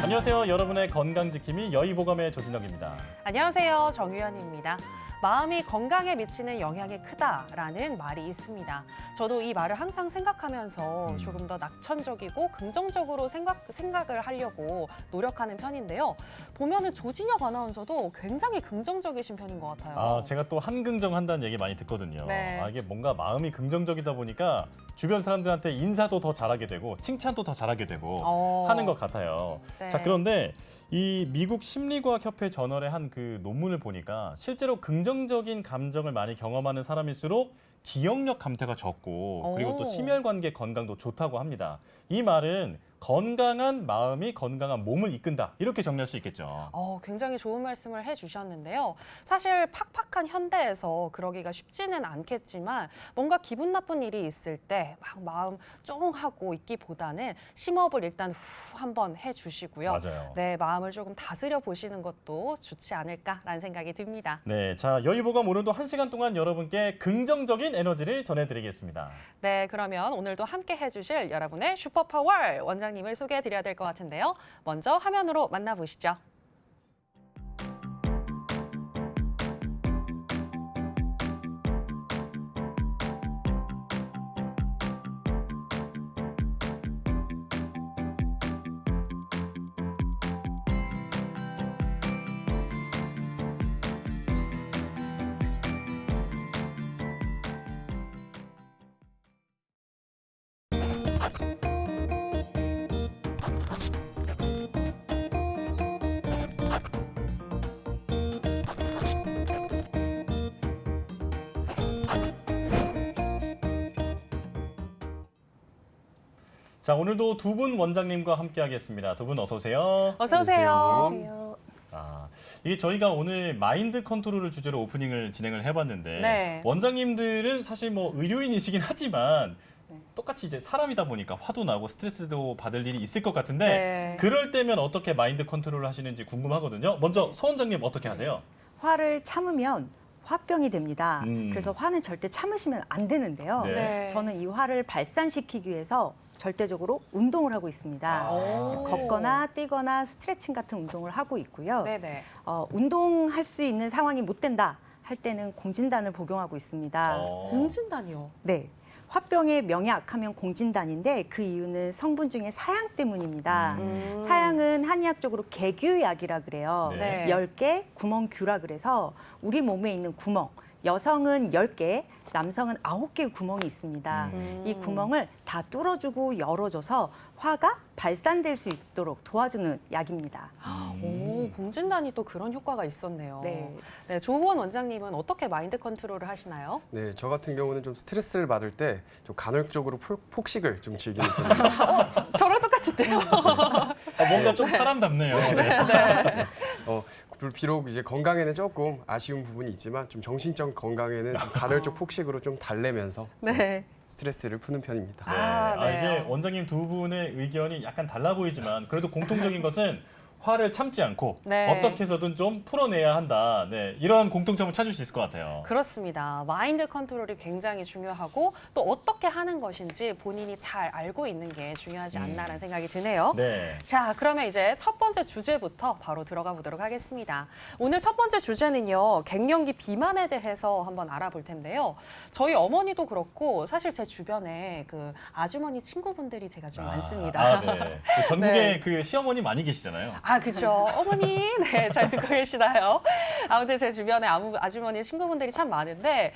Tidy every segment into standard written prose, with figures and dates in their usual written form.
안녕하세요. 여러분의 건강지킴이 여의보감의 조진혁입니다. 안녕하세요. 정유현입니다. 마음이 건강에 미치는 영향이 크다라는 말이 있습니다. 저도 이 말을 항상 생각하면서 조금 더 낙천적이고 긍정적으로 생각을 하려고 노력하는 편인데요. 보면은 조진혁 아나운서도 굉장히 긍정적이신 편인 것 같아요. 제가 또 한긍정한다는 얘기 많이 듣거든요. 네. 이게 뭔가 마음이 긍정적이다 보니까 주변 사람들한테 인사도 더 잘하게 되고 칭찬도 더 잘하게 되고 하는 것 같아요. 네. 자, 그런데 이 미국 심리과학협회 저널의 한 그 논문을 보니까 실제로 긍정적인 감정을 많이 경험하는 사람일수록 기억력 감퇴가 적고 그리고 또 심혈관계 건강도 좋다고 합니다. 이 말은 건강한 마음이 건강한 몸을 이끈다. 이렇게 정리할 수 있겠죠. 굉장히 좋은 말씀을 해주셨는데요. 사실 팍팍한 현대에서 그러기가 쉽지는 않겠지만 뭔가 기분 나쁜 일이 있을 때 막 마음 쫑하고 있기보다는 심호흡을 일단 후 한번 해주시고요. 맞아요. 네, 마음을 조금 다스려 보시는 것도 좋지 않을까라는 생각이 듭니다. 네, 자 여의보감 오늘도 1시간 동안 여러분께 긍정적인 에너지를 전해드리겠습니다. 네, 그러면 오늘도 함께 해주실 여러분의 슈퍼파워 원장님을 소개해드려야 될 것 같은데요. 먼저 화면으로 만나보시죠. 자, 오늘도 두 분 원장님과 함께하겠습니다. 두 분 어서 오세요. 어서 오세요. 이게 저희가 오늘 마인드 컨트롤을 주제로 오프닝을 진행을 해봤는데 네. 원장님들은 사실 뭐 의료인이시긴 하지만 똑같이 이제 사람이다 보니까 화도 나고 스트레스도 받을 일이 있을 것 같은데 네. 그럴 때면 어떻게 마인드 컨트롤을 하시는지 궁금하거든요. 먼저 서 원장님 어떻게 하세요? 화를 참으면 화병이 됩니다. 음. 그래서 화는 절대 참으시면 안 되는데요. 네. 네. 저는 이 화를 발산시키기 위해서 절대적으로 운동을 하고 있습니다. 걷거나 뛰거나 스트레칭 같은 운동을 하고 있고요. 네네. 운동할 수 있는 상황이 못 된다 할 때는 공진단을 복용하고 있습니다. 공진단이요. 네. 화병의 명약하면 공진단인데 그 이유는 성분 중에 사양 때문입니다. 사양은 한의학적으로 개규약이라 그래요. 네. 10개 구멍규라 그래서 우리 몸에 있는 구멍, 여성은 10개, 남성은 9개의 구멍이 있습니다. 이 구멍을 다 뚫어주고 열어줘서 화가 발산될 수 있도록 도와주는 약입니다. 공진단이 또 그런 효과가 있었네요. 네. 네, 조hu원 원장님은 어떻게 마인드 컨트롤을 하시나요? 네, 저 같은 경우는 좀 스트레스를 받을 때 좀 간헐적으로 폭식을 좀 즐기는 편입니다. 저랑 똑같은데요. 뭔가 좀 사람답네요. 네. 비록 이제 건강에는 조금 아쉬운 부분이 있지만 좀 정신적 건강에는 좀 간헐적 폭식으로 좀 달래면서 네. 스트레스를 푸는 편입니다. 네. 이게 원장님 두 분의 의견이 약간 달라 보이지만 그래도 공통적인 것은 화를 참지 않고 네. 어떻게 해서든 좀 풀어내야 한다. 네, 이런 공통점을 찾을 수 있을 것 같아요. 그렇습니다. 마인드 컨트롤이 굉장히 중요하고 또 어떻게 하는 것인지 본인이 잘 알고 있는 게 중요하지 않나라는 생각이 드네요. 네. 자, 그러면 이제 첫 번째 주제부터 바로 들어가 보도록 하겠습니다. 오늘 첫 번째 주제는요, 갱년기 비만에 대해서 한번 알아볼 텐데요. 저희 어머니도 그렇고 사실 제 주변에 그 아주머니 친구분들이 제가 좀 많습니다. 네. 그 전국에 네. 그 시어머니 많이 계시잖아요. 그죠. 어머니, 네, 잘 듣고 계시나요? 아무튼 제 주변에 아주머니 친구분들이 참 많은데,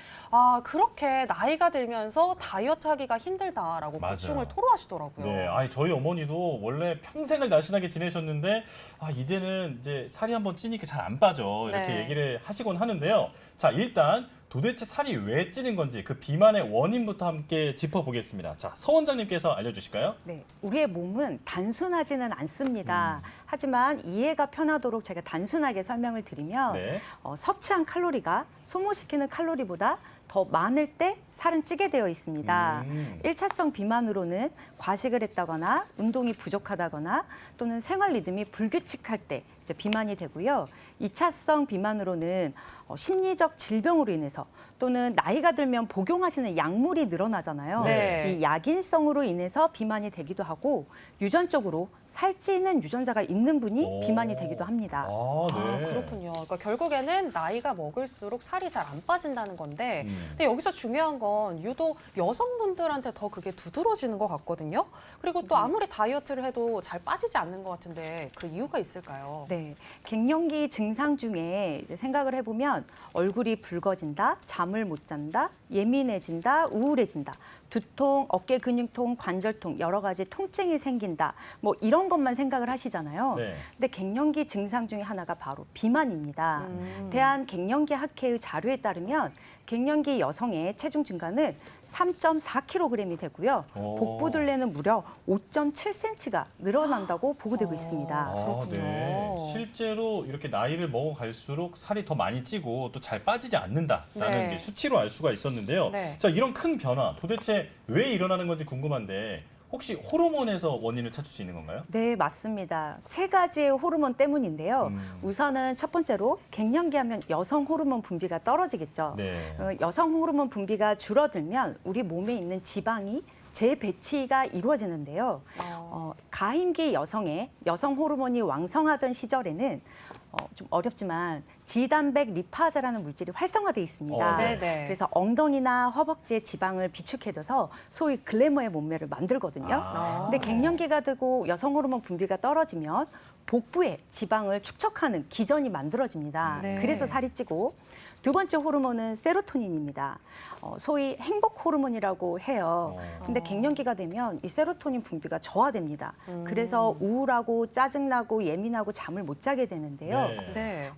그렇게 나이가 들면서 다이어트 하기가 힘들다라고 맞아요. 고충을 토로하시더라고요. 네, 저희 어머니도 원래 평생을 날씬하게 지내셨는데 이제는 이제 살이 한번 찌니까 잘 안 빠져 이렇게 네. 얘기를 하시곤 하는데요. 자, 일단 도대체 살이 왜 찌는 건지 그 비만의 원인부터 함께 짚어보겠습니다. 자, 서 원장님께서 알려주실까요? 네, 우리의 몸은 단순하지는 않습니다. 하지만 이해가 편하도록 제가 단순하게 설명을 드리면 네. 섭취한 칼로리가 소모시키는 칼로리보다 더 많을 때 살은 찌게 되어 있습니다. 1차성 비만으로는 과식을 했다거나 운동이 부족하다거나 또는 생활 리듬이 불규칙할 때 이제 비만이 되고요. 2차성 비만으로는 심리적 질병으로 인해서 또는 나이가 들면 복용하시는 약물이 늘어나잖아요. 네. 이 약인성으로 인해서 비만이 되기도 하고 유전적으로 살찌는 유전자가 있는 분이 오. 비만이 되기도 합니다. 아, 그렇군요. 그러니까 결국에는 나이가 먹을수록 살이 잘 안 빠진다는 건데, 근데 여기서 중요한 건 유독 여성분들한테 더 그게 두드러지는 것 같거든요. 그리고 또 아무리 다이어트를 해도 잘 빠지지 않는 것 같은데 그 이유가 있을까요? 네, 갱년기 증상 중에 이제 생각을 해보면 얼굴이 붉어진다, 잠을 못 잔다, 예민해진다, 우울해진다, 두통, 어깨 근육통, 관절통, 여러 가지 통증이 생긴다. 뭐 이런 것만 생각을 하시잖아요. 네. 근데 갱년기 증상 중에 하나가 바로 비만입니다. 대한 갱년기 학회의 자료에 따르면 갱년기 여성의 체중 증가는 3.4kg이 되고요. 오. 복부 둘레는 무려 5.7cm가 늘어난다고 보고되고 있습니다. 아, 그렇군요. 네. 실제로 이렇게 나이를 먹어갈수록 살이 더 많이 찌고 또 잘 빠지지 않는다라는 네. 게 수치로 알 수가 있었는데요. 네. 자, 이런 큰 변화 도대체 왜 일어나는 건지 궁금한데 혹시 호르몬에서 원인을 찾을 수 있는 건가요? 네, 맞습니다. 세 가지의 호르몬 때문인데요. 우선은 첫 번째로 갱년기 하면 여성 호르몬 분비가 떨어지겠죠. 네. 여성 호르몬 분비가 줄어들면 우리 몸에 있는 지방이 재배치가 이루어지는데요. 가임기 여성의 여성 호르몬이 왕성하던 시절에는 좀 어렵지만 지단백 리파자라는 물질이 활성화돼 있습니다. 네네. 그래서 엉덩이나 허벅지의 지방을 비축해줘서 소위 글래머의 몸매를 만들거든요. 아. 근데 갱년기가 되고 여성 호르몬 분비가 떨어지면 복부에 지방을 축적하는 기전이 만들어집니다. 네. 그래서 살이 찌고 두 번째 호르몬은 세로토닌입니다. 소위 행복 호르몬이라고 해요. 근데 갱년기가 되면 이 세로토닌 분비가 저하됩니다. 그래서 우울하고 짜증나고 예민하고 잠을 못 자게 되는데요. 네. 네.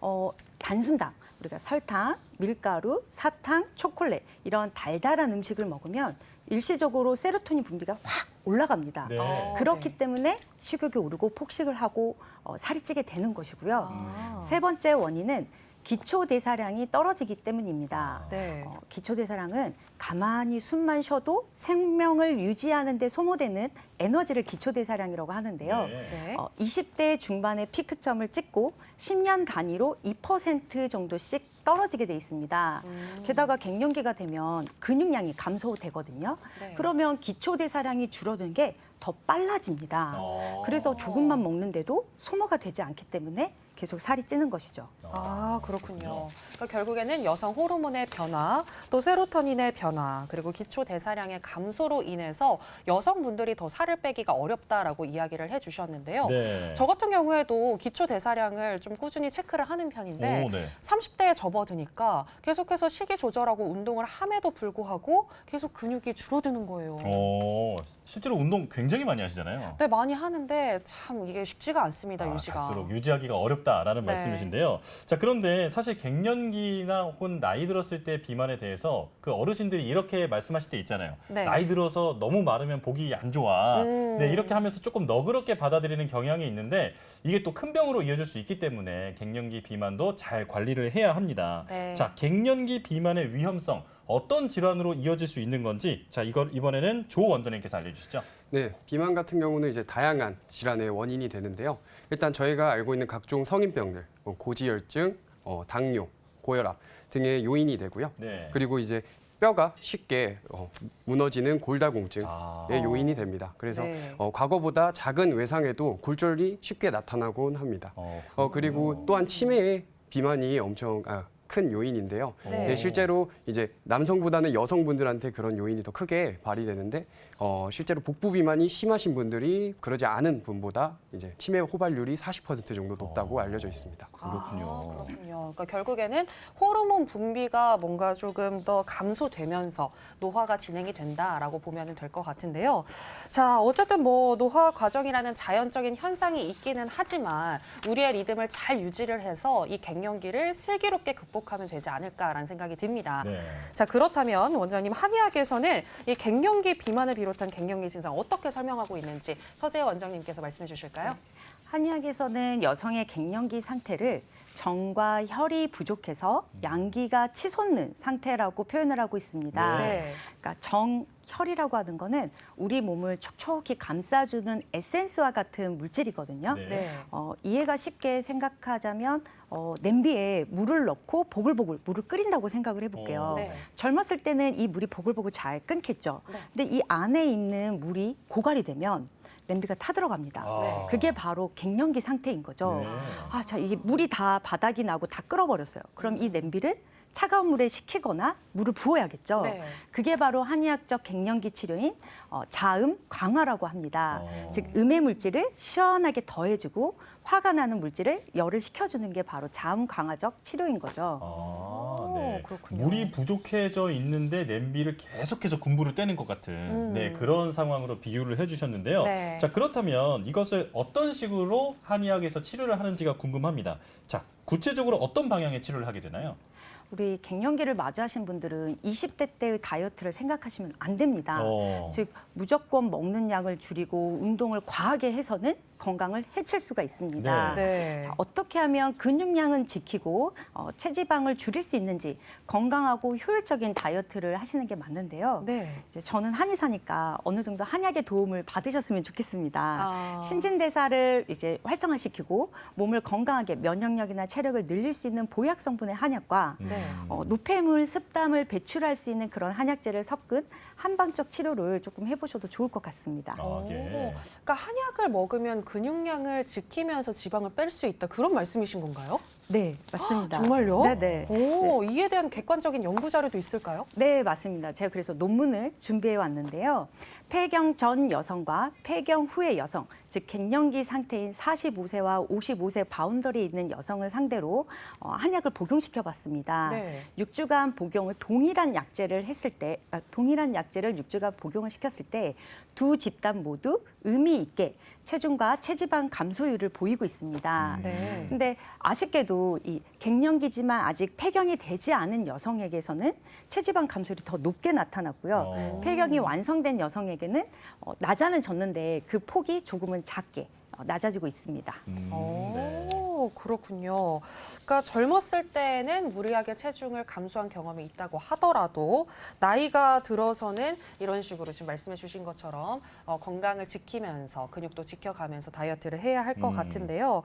단순당, 우리가 설탕, 밀가루, 사탕, 초콜릿 이런 달달한 음식을 먹으면 일시적으로 세로토닌 분비가 확 올라갑니다. 네. 그렇기 네. 때문에 식욕이 오르고 폭식을 하고 살이 찌게 되는 것이고요. 아. 세 번째 원인은 기초 대사량이 떨어지기 때문입니다. 네. 기초 대사량은 가만히 숨만 쉬어도 생명을 유지하는 데 소모되는 에너지를 기초 대사량이라고 하는데요. 네. 네. 20대 중반의 피크점을 찍고 10년 단위로 2% 정도씩 떨어지게 돼 있습니다. 게다가 갱년기가 되면 근육량이 감소되거든요. 네. 그러면 기초 대사량이 줄어든 게 더 빨라집니다. 그래서 조금만 먹는데도 소모가 되지 않기 때문에 계속 살이 찌는 것이죠. 아, 그렇군요. 그러니까 결국에는 여성 호르몬의 변화, 또 세로토닌의 변화, 그리고 기초 대사량의 감소로 인해서 여성분들이 더 살을 빼기가 어렵다라고 이야기를 해주셨는데요. 네. 저 같은 경우에도 기초 대사량을 좀 꾸준히 체크를 하는 편인데 오, 네. 30대에 접어드니까 계속해서 식이 조절하고 운동을 함에도 불구하고 계속 근육이 줄어드는 거예요. 실제로 운동 굉장히 많이 하시잖아요. 네, 많이 하는데 참 이게 쉽지가 않습니다, 유지가. 갈수록 유지하기가 어렵다라는 네. 말씀이신데요. 자, 그런데 사실 갱년기나 혹은 나이 들었을 때 비만에 대해서 그 어르신들이 이렇게 말씀하실 때 있잖아요. 네. 나이 들어서 너무 마르면 보기 안 좋아. 네, 이렇게 하면서 조금 너그럽게 받아들이는 경향이 있는데 이게 또 큰 병으로 이어질 수 있기 때문에 갱년기 비만도 잘 관리를 해야 합니다. 네. 자, 갱년기 비만의 위험성 어떤 질환으로 이어질 수 있는 건지 자, 이걸 이번에는 조 원장님께서 알려주시죠. 네, 비만 같은 경우는 이제 다양한 질환의 원인이 되는데요. 일단 저희가 알고 있는 각종 성인병들, 고지혈증, 당뇨, 고혈압 등의 요인이 되고요. 네. 그리고 이제 뼈가 쉽게 무너지는 골다공증의 아. 요인이 됩니다. 그래서 네. 과거보다 작은 외상에도 골절이 쉽게 나타나곤 합니다. 그리고 또한 치매의 비만이 엄청 큰 요인인데요. 네. 네, 실제로 이제 남성보다는 여성분들한테 그런 요인이 더 크게 발휘되는데 실제로 복부 비만이 심하신 분들이 그러지 않은 분보다 이제 치매 호발률이 40% 정도 높다고 알려져 있습니다. 그렇군요. 아, 그렇군요. 그러니까 결국에는 호르몬 분비가 뭔가 조금 더 감소되면서 노화가 진행이 된다라고 보면 될 것 같은데요. 자, 어쨌든 뭐 노화 과정이라는 자연적인 현상이 있기는 하지만 우리의 리듬을 잘 유지를 해서 이 갱년기를 슬기롭게 극복하면 되지 않을까라는 생각이 듭니다. 네. 자, 그렇다면 원장님 한의학에서는 이 갱년기 비만을 비롯한 갱년기 증상 어떻게 설명하고 있는지 서재 원장님께서 말씀해 주실까요? 한의학에서는 여성의 갱년기 상태를 정과 혈이 부족해서 양기가 치솟는 상태라고 표현을 하고 있습니다. 네. 그러니까 정혈이라고 하는 거는 우리 몸을 촉촉히 감싸주는 에센스와 같은 물질이거든요. 네. 네. 이해가 쉽게 생각하자면 냄비에 물을 넣고 보글보글 물을 끓인다고 생각을 해볼게요. 네. 젊었을 때는 이 물이 보글보글 잘 끓겠죠. 네. 근데 이 안에 있는 물이 고갈이 되면 냄비가 타들어갑니다. 아. 그게 바로 갱년기 상태인 거죠. 네. 자, 이게 물이 다 바닥이 나고 다 끓어버렸어요. 그럼 이 냄비를 차가운 물에 식히거나 물을 부어야겠죠. 네. 그게 바로 한의학적 갱년기 치료인 자음 강화라고 합니다. 즉 음의 물질을 시원하게 더해주고 화가 나는 물질을 열을 식혀주는 게 바로 자음 강화적 치료인 거죠. 네. 그렇군요. 물이 부족해져 있는데 냄비를 계속해서 군부를 떼는 것 같은 네, 그런 상황으로 비유를 해주셨는데요. 네. 자, 그렇다면 이것을 어떤 식으로 한의학에서 치료를 하는지가 궁금합니다. 자, 구체적으로 어떤 방향의 치료를 하게 되나요? 우리 갱년기를 맞이하신 분들은 20대 때의 다이어트를 생각하시면 안 됩니다. 즉 무조건 먹는 양을 줄이고 운동을 과하게 해서는 건강을 해칠 수가 있습니다. 네. 자, 어떻게 하면 근육량은 지키고 체지방을 줄일 수 있는지 건강하고 효율적인 다이어트를 하시는 게 맞는데요. 네. 이제 저는 한의사니까 어느 정도 한약의 도움을 받으셨으면 좋겠습니다. 아. 신진대사를 이제 활성화시키고 몸을 건강하게 면역력이나 체력을 늘릴 수 있는 보약 성분의 한약과 네. 노폐물, 습담을 배출할 수 있는 그런 한약재를 섞은 한방적 치료를 조금 해보셔도 좋을 것 같습니다. 예. 그러니까 한약을 먹으면 근육량을 지키면서 지방을 뺄 수 있다. 그런 말씀이신 건가요? 네, 맞습니다. 정말요? 네네. 이에 대한 객관적인 연구 자료도 있을까요? 네, 맞습니다. 제가 그래서 논문을 준비해 왔는데요. 폐경 전 여성과 폐경 후의 여성, 즉 갱년기 상태인 45세와 55세 바운더리에 있는 여성을 상대로 한약을 복용시켜 봤습니다. 네. 6주간 복용을 동일한 약제를 6주간 복용을 시켰을 때 두 집단 모두 의미 있게 체중과 체지방 감소율을 보이고 있습니다. 네. 근데 아쉽게도 이 갱년기지만 아직 폐경이 되지 않은 여성에게서는 체지방 감소율이 더 높게 나타났고요. 폐경이 완성된 여성에게는 낮아는 졌는데 그 폭이 조금은 작게 낮아지고 있습니다. 네. 그렇군요. 그러니까 젊었을 때는 무리하게 체중을 감소한 경험이 있다고 하더라도 나이가 들어서는 이런 식으로 지금 말씀해 주신 것처럼 건강을 지키면서 근육도 지켜가면서 다이어트를 해야 할 것 같은데요.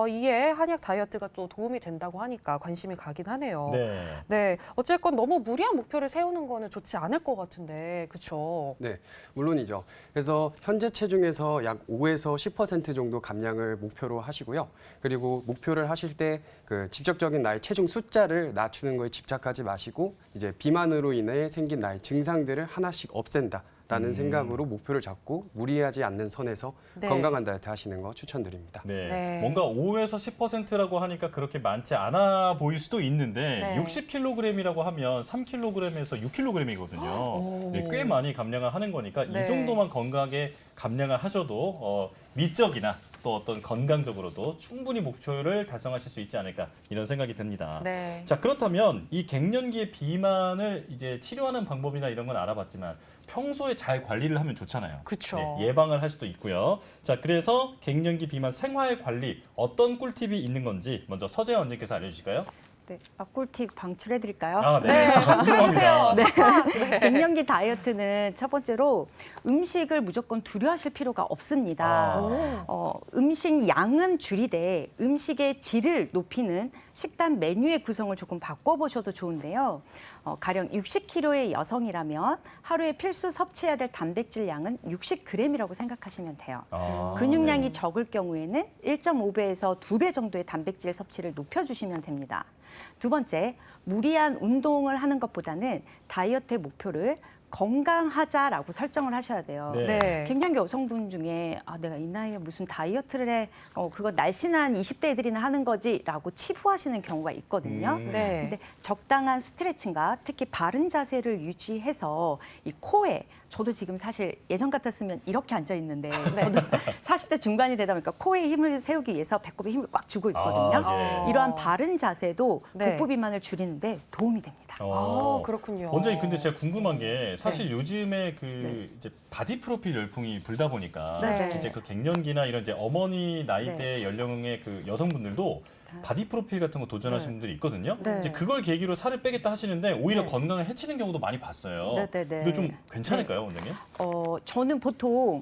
이에 한약 다이어트가 또 도움이 된다고 하니까 관심이 가긴 하네요. 네. 네, 어쨌건 너무 무리한 목표를 세우는 거는 좋지 않을 것 같은데, 그렇죠? 네, 물론이죠. 그래서 현재 체중에서 약 5에서 10% 정도 감량을 목표로 하시고요. 그리고 목표를 하실 때 그 직접적인 나의 체중 숫자를 낮추는 거에 집착하지 마시고 이제 비만으로 인해 생긴 나의 증상들을 하나씩 없앤다. 라는 생각으로 목표를 잡고 무리하지 않는 선에서 네. 건강한 다이어트 하시는 거 추천드립니다. 네. 네. 뭔가 5에서 10%라고 하니까 그렇게 많지 않아 보일 수도 있는데 네. 60kg이라고 하면 3kg에서 6kg이거든요. 네, 꽤 많이 감량을 하는 거니까 네. 이 정도만 건강하게 감량을 하셔도 미적이나 또 어떤 건강적으로도 충분히 목표를 달성하실 수 있지 않을까 이런 생각이 듭니다. 네. 자, 그렇다면 이 갱년기의 비만을 이제 치료하는 방법이나 이런 건 알아봤지만 평소에 잘 관리를 하면 좋잖아요. 그쵸. 네, 예방을 할 수도 있고요. 자, 그래서 갱년기 비만 생활 관리 어떤 꿀팁이 있는 건지 먼저 서재현 원장님께서 알려주실까요? 네, 꿀팁 방출해드릴까요? 아, 네. 방출해주세요. 궁금합니다. 갱년기 다이어트는 첫 번째로 음식을 무조건 두려워하실 필요가 없습니다. 음식 양은 줄이되 음식의 질을 높이는 식단 메뉴의 구성을 조금 바꿔보셔도 좋은데요. 가령 60kg의 여성이라면 하루에 필수 섭취해야 될 단백질 양은 60g이라고 생각하시면 돼요. 근육량이 네. 적을 경우에는 1.5배에서 2배 정도의 단백질 섭취를 높여주시면 됩니다. 두 번째, 무리한 운동을 하는 것보다는 다이어트의 목표를 건강하자라고 설정을 하셔야 돼요. 네. 네. 갱년기 여성분 중에 내가 이 나이에 무슨 다이어트를 해, 그거 날씬한 20대 애들이나 하는 거지라고 치부하시는 경우가 있거든요. 네. 근데 적당한 스트레칭과 특히 바른 자세를 유지해서 이 코에 저도 지금 사실 예전 같았으면 이렇게 앉아 있는데 저도 40대 중반이 되다 보니까 코에 힘을 세우기 위해서 배꼽에 힘을 꽉 주고 있거든요. 네. 이러한 바른 자세도 네. 복부 비만을 줄이는데 도움이 됩니다. 그렇군요. 원장님, 근데 제가 궁금한 게 사실 네. 요즘에 이제 바디 프로필 열풍이 불다 보니까 네. 이제 그 갱년기나 이런 이제 어머니 나이대 연령의 그 여성분들도 바디 프로필 같은 거 도전하시는 분들이 있거든요. 네. 이제 그걸 계기로 살을 빼겠다 하시는데 오히려 네. 건강을 해치는 경우도 많이 봤어요. 네. 이거 좀 괜찮을까요, 원장님? 저는 보통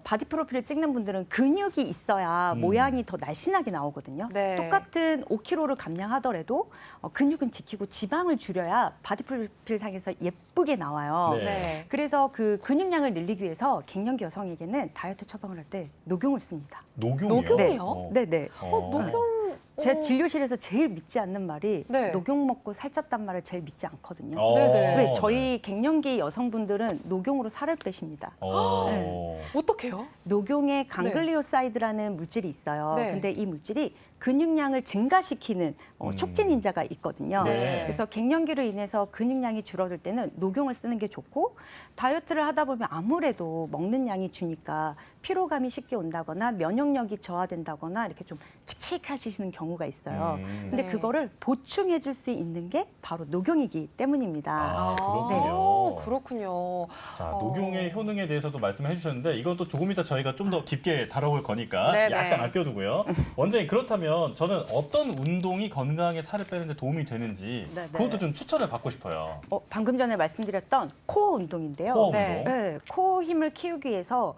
바디 프로필을 찍는 분들은 근육이 있어야 모양이 더 날씬하게 나오거든요. 네. 똑같은 5kg를 감량하더라도 근육은 지키고 지방을 줄여야 바디 프로필 상에서 예쁘게 나와요. 네. 네. 그래서 그 근육량을 늘리기 위해서 갱년기 여성에게는 다이어트 처방을 할 때 녹용을 씁니다. 녹용이요? 녹용이요? 네네. 녹용. 제 진료실에서 제일 믿지 않는 말이 네. 녹용 먹고 살쪘단 말을 제일 믿지 않거든요. 네네. 왜 저희 갱년기 여성분들은 녹용으로 살을 빼십니다. 네. 어떡해요? 녹용에 강글리오사이드라는 물질이 있어요. 네. 근데 이 물질이 근육량을 증가시키는 촉진 인자가 있거든요. 네. 그래서 갱년기로 인해서 근육량이 줄어들 때는 녹용을 쓰는 게 좋고 다이어트를 하다 보면 아무래도 먹는 양이 주니까 피로감이 쉽게 온다거나 면역력이 저하된다거나 이렇게 좀 칙칙하시는 경우가 있어요. 근데 네. 그거를 보충해 줄 수 있는 게 바로 녹용이기 때문입니다. 아, 그렇군요. 그렇군요. 자, 녹용의 효능에 대해서도 말씀해 주셨는데 이건 또 조금 이따 저희가 좀 더 깊게 다뤄볼 거니까 네네. 약간 아껴두고요. 원장님, 그렇다면 저는 어떤 운동이 건강에 살을 빼는 데 도움이 되는지 네네. 그것도 좀 추천을 받고 싶어요. 방금 전에 말씀드렸던 코어 운동인데요. 코어 운동. 네. 네, 코어 힘을 키우기 위해서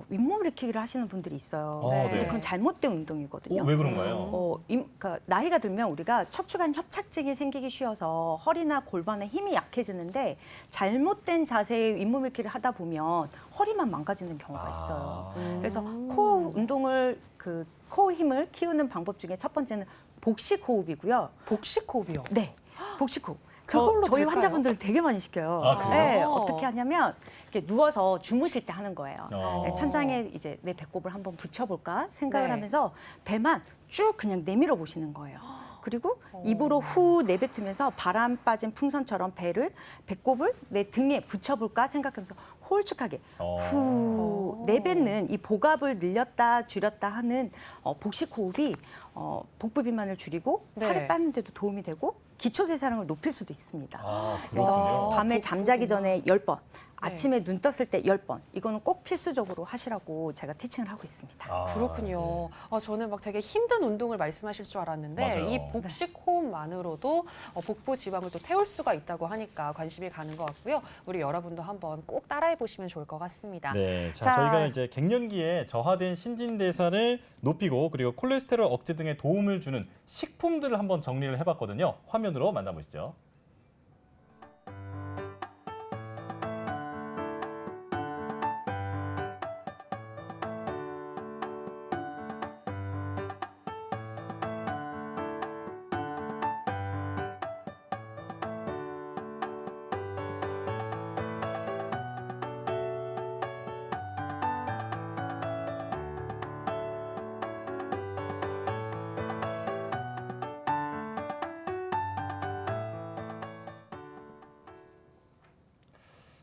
윗몸 일으키기를 하시는 분들이 있어요. 네. 근데 그건 잘못된 운동이거든요. 왜 그런가요? 그러니까 나이가 들면 우리가 척추관 협착증이 생기기 쉬워서 허리나 골반에 힘이 약해지는데 잘못된 자세의 윗몸 일으키를 하다 보면 허리만 망가지는 경우가 있어요. 그래서 코어 운동을 코어 힘을 키우는 방법 중에 첫 번째는 복식 호흡이고요. 복식 호흡이요. 네, 복식 호흡. 그걸로 저희 될까요? 환자분들 되게 많이 시켜요. 아, 그래요? 네, 어떻게 하냐면 이렇게 누워서 주무실 때 하는 거예요. 어. 네, 천장에 이제 내 배꼽을 한번 붙여볼까 생각을 네. 하면서 배만 쭉 그냥 내밀어 보시는 거예요. 그리고 입으로 후 내뱉으면서 바람 빠진 풍선처럼 배꼽을 내 등에 붙여볼까 생각하면서 홀쭉하게 후 내뱉는 이 복압을 늘렸다 줄였다 하는 복식 호흡이 복부 비만을 줄이고 네. 살을 빠는 데도 도움이 되고 기초 대사량을 높일 수도 있습니다. 아, 그래서 그렇군요. 밤에 잠자기 전에 10번, 네. 아침에 눈 떴을 때 10번. 이거는 꼭 필수적으로 하시라고 제가 티칭을 하고 있습니다. 아, 그렇군요. 저는 막 되게 힘든 운동을 말씀하실 줄 알았는데 맞아요. 이 복식 호흡만으로도 복부 지방을 또 태울 수가 있다고 하니까 관심이 가는 것 같고요. 우리 여러분도 한번 꼭 따라해 보시면 좋을 것 같습니다. 네, 자, 자, 저희가 이제 갱년기에 저하된 신진대사를 높이고 그리고 콜레스테롤 억제 등에 도움을 주는 식품들을 한번 정리를 해봤거든요. 화면으로 만나보시죠.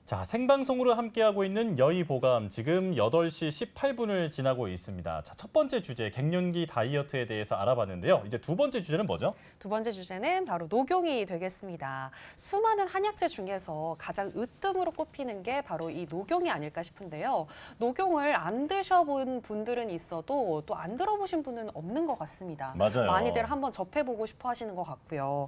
자, 생방송으로 함께하고 있는 여의보감, 지금 8시 18분을 지나고 있습니다. 자, 첫 번째 주제, 갱년기 다이어트에 대해서 알아봤는데요. 이제 두 번째 주제는 뭐죠? 두 번째 주제는 바로 녹용이 되겠습니다. 수많은 한약재 중에서 가장 으뜸으로 꼽히는 게 바로 이 녹용이 아닐까 싶은데요. 녹용을 안 드셔본 분들은 있어도 또 안 들어보신 분은 없는 것 같습니다. 맞아요. 많이들 한번 접해보고 싶어 하시는 것 같고요.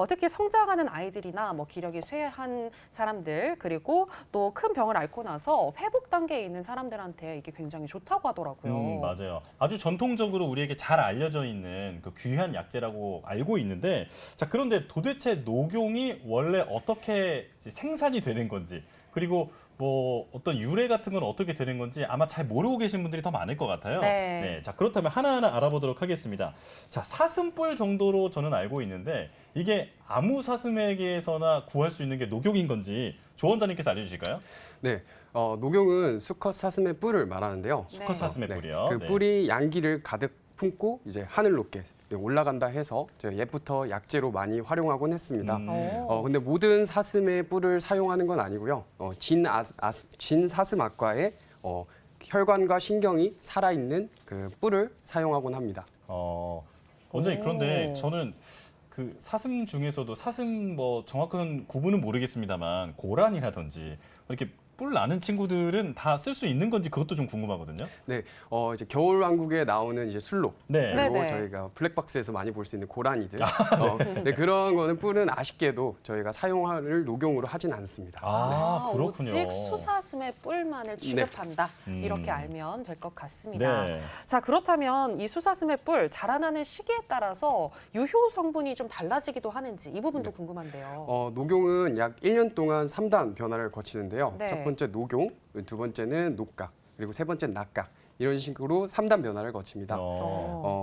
특히 성장하는 아이들이나 뭐 기력이 쇠한 사람들 그리고 또 큰 병을 앓고 나서 회복 단계에 있는 사람들한테 이게 굉장히 좋다고 하더라고요. 맞아요. 아주 전통적으로 우리에게 잘 알려져 있는 그 귀한 약재라고 알고 있는데, 자, 그런데 도대체 녹용이 원래 어떻게 이제 생산이 되는 건지, 그리고 뭐 어떤 유래 같은 건 어떻게 되는 건지 아마 잘 모르고 계신 분들이 더 많을 것 같아요. 네. 자, 그렇다면 하나하나 알아보도록 하겠습니다. 자, 사슴뿔 정도로 저는 알고 있는데 이게 아무 사슴에게서나 구할 수 있는 게 녹용인 건지 조 원장님께서 알려주실까요? 네, 녹용은 수컷 사슴의 뿔을 말하는데요. 수컷 사슴의 뿔이요. 그 네. 뿔이 양기를 가득 품고 이제 하늘 높게 올라간다 해서 저희가 옛부터 약재로 많이 활용하곤 했습니다. 근데 모든 사슴의 뿔을 사용하는 건 아니고요. 진 사슴학과의 혈관과 신경이 살아있는 그 뿔을 사용하곤 합니다. 원장님, 그런데 저는 그 사슴 중에서도 사슴 뭐 정확한 구분은 모르겠습니다만 고란이라든지 이렇게 뿔 나는 친구들은 다 쓸 수 있는 건지 그것도 좀 궁금하거든요. 네, 이제 겨울왕국에 나오는 이제 술록 네. 그리고 네네. 저희가 블랙박스에서 많이 볼 수 있는 고라니들 네, 그런 거는 뿔은 아쉽게도 저희가 사용을 녹용으로 하진 않습니다. 그렇군요. 오직 수사슴의 뿔만을 취급한다. 네. 이렇게 알면 될 것 같습니다. 네. 자, 그렇다면 이 수사슴의 뿔 자라나는 시기에 따라서 유효 성분이 좀 달라지기도 하는지 이 부분도 궁금한데요. 녹용은 약 1년 동안 3단 변화를 거치는데요. 네. 첫 번째 녹용, 두 번째는 녹각, 그리고 세 번째 낙각. 이런 식으로 3단 변화를 거칩니다.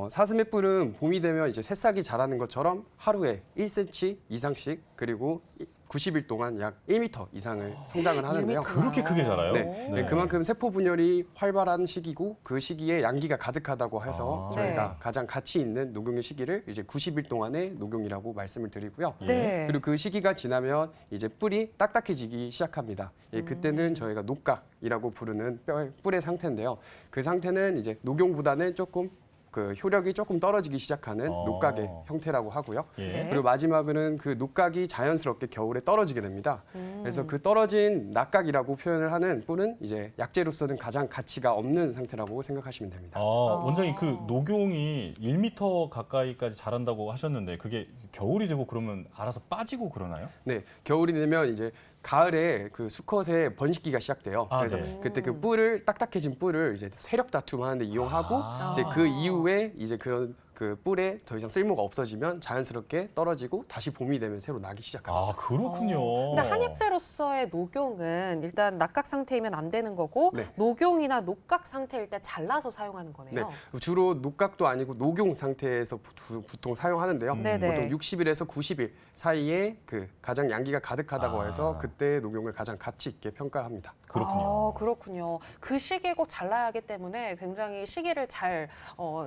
사슴의 뿔은 봄이 되면 이제 새싹이 자라는 것처럼 하루에 1cm 이상씩 그리고 90일 동안 약 1m 이상을 성장을 하는데요. 그렇게 크게 자라요? 네, 그만큼 세포 분열이 활발한 시기고 그 시기에 양기가 가득하다고 해서 저희가 네. 가장 가치 있는 녹용의 시기를 이제 90일 동안의 녹용이라고 말씀을 드리고요. 네. 그리고 그 시기가 지나면 이제 뿔이 딱딱해지기 시작합니다. 그때는 저희가 녹각이라고 부르는 뿔의 상태인데요. 그 상태는 이제 녹용보다는 조금 그 효력이 조금 떨어지기 시작하는 녹각의 형태라고 하고요. 예. 그리고 마지막으로는 그 녹각이 자연스럽게 겨울에 떨어지게 됩니다. 그래서 그 떨어진 낙각이라고 표현을 하는 뿔은 이제 약재로서는 가장 가치가 없는 상태라고 생각하시면 됩니다. 원장님 그 녹용이 1m 가까이까지 자란다고 하셨는데 그게 겨울이 되고 그러면 알아서 빠지고 그러나요? 네, 겨울이 되면 이제 가을에 그 수컷의 번식기가 시작돼요. 그래서 네. 그때 그 뿔을 딱딱해진 뿔을 이제 세력 다툼하는데 이용하고 이제 그 이후에 이제 그런 그 뿔에 더 이상 쓸모가 없어지면 자연스럽게 떨어지고 다시 봄이 되면 새로 나기 시작합니다. 그렇군요. 근데 한약재로서의 녹용은 일단 낙각 상태이면 안 되는 거고 네. 녹용이나 녹각 상태일 때 잘라서 사용하는 거네요. 네, 주로 녹각도 아니고 녹용 상태에서 보통 사용하는데요. 네네. 보통 60일에서 90일 사이에 그 가장 양기가 가득하다고 해서 그때 녹용을 가장 가치 있게 평가합니다. 그렇군요. 그렇군요. 그 시기에 꼭 잘라야 하기 때문에 굉장히 시기를 잘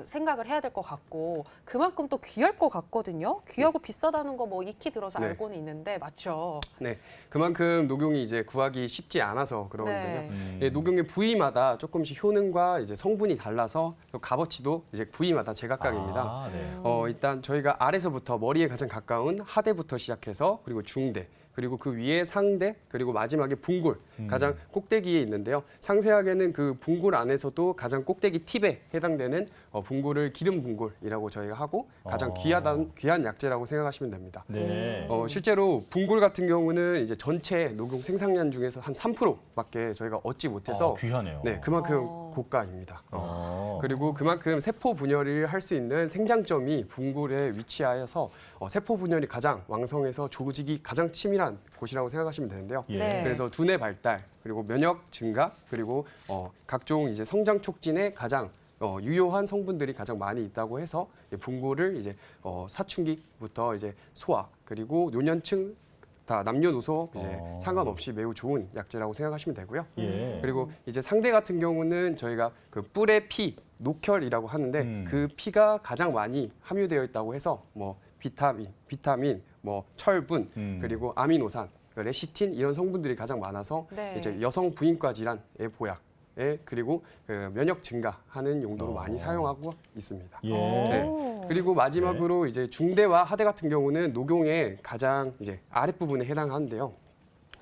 생각을 해야 될 것 같고 그만큼 또 귀할 것 같거든요. 귀하고 비싸다는 거 뭐 익히 들어서 네. 알고는 있는데 맞죠? 네, 그만큼 녹용이 이제 구하기 쉽지 않아서 그러는데요. 네. 예, 녹용의 부위마다 조금씩 효능과 이제 성분이 달라서 또 값어치도 이제 부위마다 제각각입니다. 네. 일단 저희가 아래서부터 머리에 가장 가까운 하대부터 시작해서 그리고 중대 그리고 그 위에 상대 그리고 마지막에 붕골 가장 꼭대기에 있는데요. 상세하게는 그 붕골 안에서도 가장 꼭대기 팁에 해당되는 붕골을 기름 붕골이라고 저희가 하고 가장 귀한 약재라고 생각하시면 됩니다. 네. 실제로 붕골 같은 경우는 이제 전체 녹용 생산량 중에서 한 3%밖에 저희가 얻지 못해서 귀하네요. 네, 그만큼 고가입니다. 그리고 그만큼 세포 분열을 할 수 있는 생장점이 붕골에 위치하여서 세포 분열이 가장 왕성해서 조직이 가장 치밀한 곳이라고 생각하시면 되는데요. 예. 네. 그래서 두뇌 발달 그리고 면역 증가 그리고 각종 이제 성장 촉진에 가장 유효한 성분들이 가장 많이 있다고 해서 붕골을 이제 사춘기부터 이제 소아 그리고 노년층 다 남녀노소 이제 상관없이 매우 좋은 약재라고 생각하시면 되고요. 예. 그리고 이제 상대 같은 경우는 저희가 그 뿔의 피, 녹혈이라고 하는데 그 피가 가장 많이 함유되어 있다고 해서 뭐 비타민, 뭐 철분, 그리고 아미노산, 레시틴 이런 성분들이 가장 많아서 네. 이제 여성 부인과 질환의 보약, 그리고 그 면역 증가하는 용도로 많이 사용하고 있습니다. 예. 네. 그리고 마지막으로 이제 중대와 하대 같은 경우는 녹용의 가장 이제 아랫부분에 해당하는데요.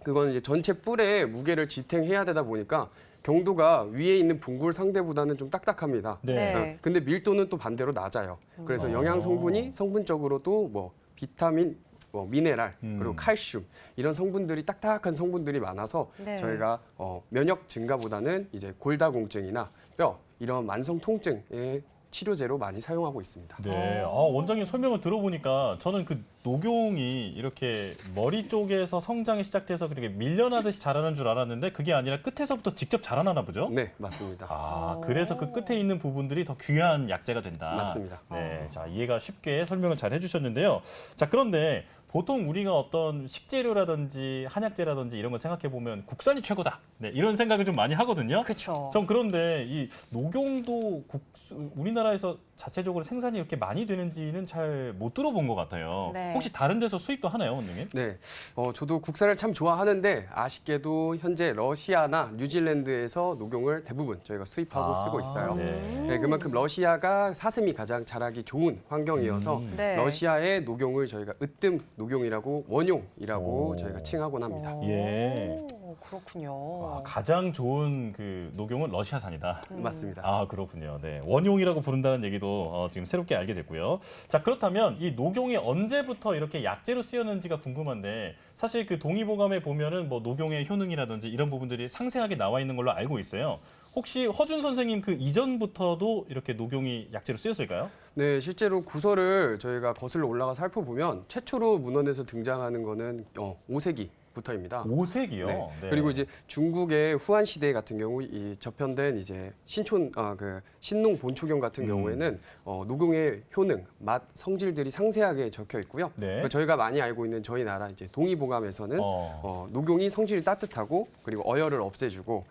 그건 이제 전체 뿔의 무게를 지탱해야 되다 보니까 경도가 위에 있는 붕골 상대보다는 좀 딱딱합니다. 네. 근데 밀도는 또 반대로 낮아요. 그래서 영양 성분이 성분적으로도 뭐 비타민, 미네랄 그리고 칼슘 이런 성분들이 딱딱한 성분들이 많아서 네. 저희가 면역 증가보다는 이제 골다공증이나 뼈 이런 만성 통증의 치료제로 많이 사용하고 있습니다. 네. 원장님 설명을 들어보니까 저는 그 녹용이 이렇게 머리 쪽에서 성장이 시작돼서 그렇게 밀려나듯이 자라는 줄 알았는데 그게 아니라 끝에서부터 직접 자라나나 보죠? 네, 맞습니다. 그래서 그 끝에 있는 부분들이 더 귀한 약재가 된다. 맞습니다. 네. 자, 이해가 쉽게 설명을 잘 해주셨는데요. 자, 그런데 보통 우리가 어떤 식재료라든지 한약재라든지 이런 걸 생각해 보면 국산이 최고다. 네, 이런 생각을 좀 많이 하거든요. 그렇죠. 전 그런데 이 녹용도 우리나라에서 자체적으로 생산이 이렇게 많이 되는지는 잘 못 들어본 것 같아요. 네. 혹시 다른 데서 수입도 하나요, 원장님? 네, 저도 국산을 참 좋아하는데 아쉽게도 현재 러시아나 뉴질랜드에서 녹용을 대부분 저희가 수입하고 쓰고 있어요. 네. 그만큼 러시아가 사슴이 가장 자라기 좋은 환경이어서 네. 러시아의 녹용을 저희가 으뜸 녹용이라고 원용이라고 오. 저희가 칭하곤 합니다. 예. 그렇군요. 가장 좋은 그 녹용은 러시아산이다. 맞습니다. 아, 그렇군요. 네. 원용이라고 부른다는 얘기도 지금 새롭게 알게 됐고요. 자, 그렇다면 이 녹용이 언제부터 이렇게 약재로 쓰였는지가 궁금한데 사실 그 동의보감에 보면은 뭐 녹용의 효능이라든지 이런 부분들이 상세하게 나와 있는 걸로 알고 있어요. 혹시 허준 선생님 그 이전부터도 이렇게 녹용이 약재로 쓰였을까요? 네, 실제로 구설을 저희가 거슬러 올라가 살펴보면 최초로 문헌에서 등장하는 거는 5세기부터입니다. 5세기요. 네. 그리고 이제 중국의 후한 시대 같은 경우 이 저편된 이제 신농 본초경 같은 경우에는 녹용의 효능, 맛, 성질들이 상세하게 적혀 있고요. 네. 그리고 저희가 많이 알고 있는 저희 나라 이제 동의보감에서는 녹용이 성질이 따뜻하고 그리고 어혈을 없애주고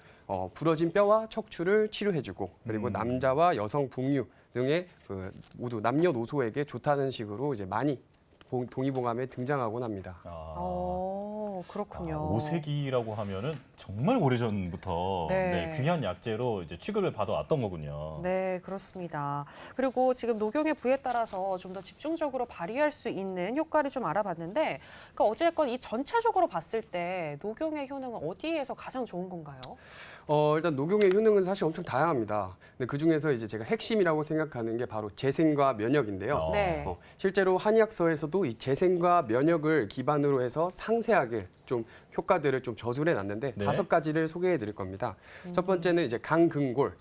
부러진 뼈와 척추를 치료해주고 그리고 남자와 여성 북류 등의 그 모두 남녀노소에게 좋다는 식으로 이제 많이 동의보감에 등장하곤 합니다. 그렇군요. 5세기라고 하면은 정말 오래전부터 네. 귀한 약재로 이제 취급을 받아왔던 거군요. 네, 그렇습니다. 그리고 지금 녹용의 부에 따라서 좀 더 집중적으로 발휘할 수 있는 효과를 좀 알아봤는데, 그러니까 어쨌건 이 전체적으로 봤을 때 녹용의 효능은 어디에서 가장 좋은 건가요? 일단 녹용의 효능은 사실 엄청 다양합니다. 근데 그 중에서 이제 제가 핵심이라고 생각하는 게 바로 재생과 면역인데요. 네. 실제로 한의학서에서도 이 재생과 면역을 기반으로 해서 상세하게 좀 효과들을 좀 저술해 놨는데 네. 5가지를 소개해 드릴 겁니다. 첫 번째는 이제 강근골.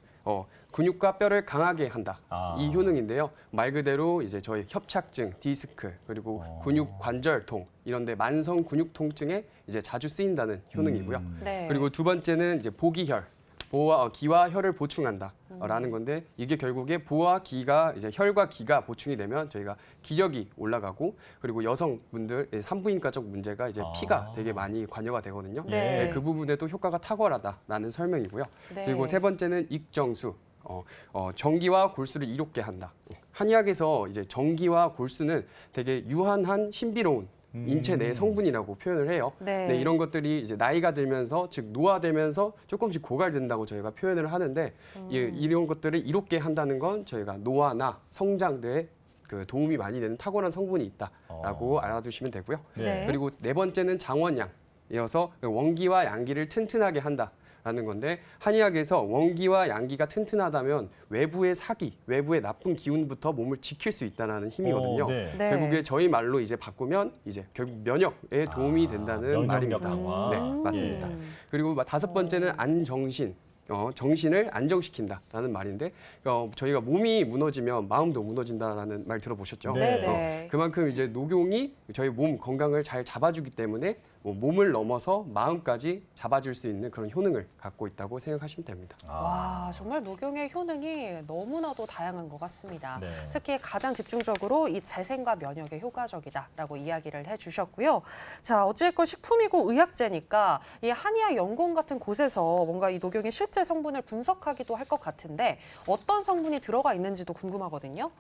근육과 뼈를 강하게 한다. 이 효능인데요. 말 그대로 이제 저희 협착증, 디스크, 그리고 근육 관절통 이런데 만성 근육 통증에 이제 자주 쓰인다는 효능이고요. 네. 그리고 두 번째는 이제 보기혈, 기와 혈을 보충한다라는 건데 이게 결국에 보와 기가 이제 혈과 기가 보충이 되면 저희가 기력이 올라가고 그리고 여성분들 산부인과적 문제가 이제 피가 되게 많이 관여가 되거든요. 네. 그 부분에도 효과가 탁월하다라는 설명이고요. 네. 그리고 세 번째는 익정수. 정기와 골수를 이롭게 한다. 한의학에서 이제 정기와 골수는 되게 유한한 신비로운 인체 내 성분이라고 표현을 해요. 네. 네, 이런 것들이 이제 나이가 들면서 즉 노화되면서 조금씩 고갈된다고 저희가 표현을 하는데 이런 것들을 이롭게 한다는 건 저희가 노화나 성장 등에 그 도움이 많이 되는 탁월한 성분이 있다라고 알아두시면 되고요. 네. 그리고 네 번째는 장원양이어서 원기와 양기를 튼튼하게 한다. 라는 건데 한의학에서 원기와 양기가 튼튼하다면 외부의 사기, 외부의 나쁜 기운부터 몸을 지킬 수 있다는 힘이거든요. 네. 네. 결국에 저희 말로 이제 바꾸면 이제 결국 면역에 도움이 된다는 면역력 말입니다. 강화. 네, 맞습니다. 예. 그리고 다섯 번째는 안정신. 정신을 안정시킨다라는 말인데 저희가 몸이 무너지면 마음도 무너진다라는 말 들어보셨죠? 네. 네. 그만큼 이제 녹용이 저희 몸 건강을 잘 잡아주기 때문에 몸을 넘어서 마음까지 잡아줄 수 있는 그런 효능을 갖고 있다고 생각하시면 됩니다. 와, 정말 녹용의 효능이 너무나도 다양한 것 같습니다. 네. 특히 가장 집중적으로 이 재생과 면역에 효과적이다라고 이야기를 해주셨고요. 자, 어쨌건 식품이고 의학제니까 이 한의학 연구원 같은 곳에서 뭔가 이 녹용의 실제 성분을 분석하기도 할 것 같은데 어떤 성분이 들어가 있는지도 궁금하거든요.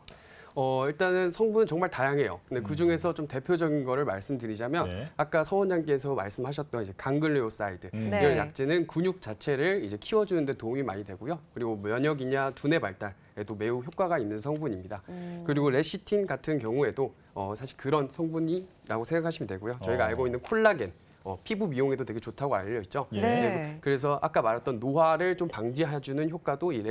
일단은 성분은 정말 다양해요. 근데 그 중에서 좀 대표적인 거를 말씀드리자면 네. 아까 서 원장께서 말씀하셨던 이제 강글레오사이드 네. 이런 약재는 근육 자체를 이제 키워주는 데 도움이 많이 되고요. 그리고 면역이냐 두뇌 발달에도 매우 효과가 있는 성분입니다. 그리고 레시틴 같은 경우에도 사실 그런 성분이라고 생각하시면 되고요. 저희가 알고 있는 콜라겐 피부 미용에도 되게 좋다고 알려 있죠. 예. 네. 그래서 아까 말했던 노화를 좀 방지해주는 효과도 이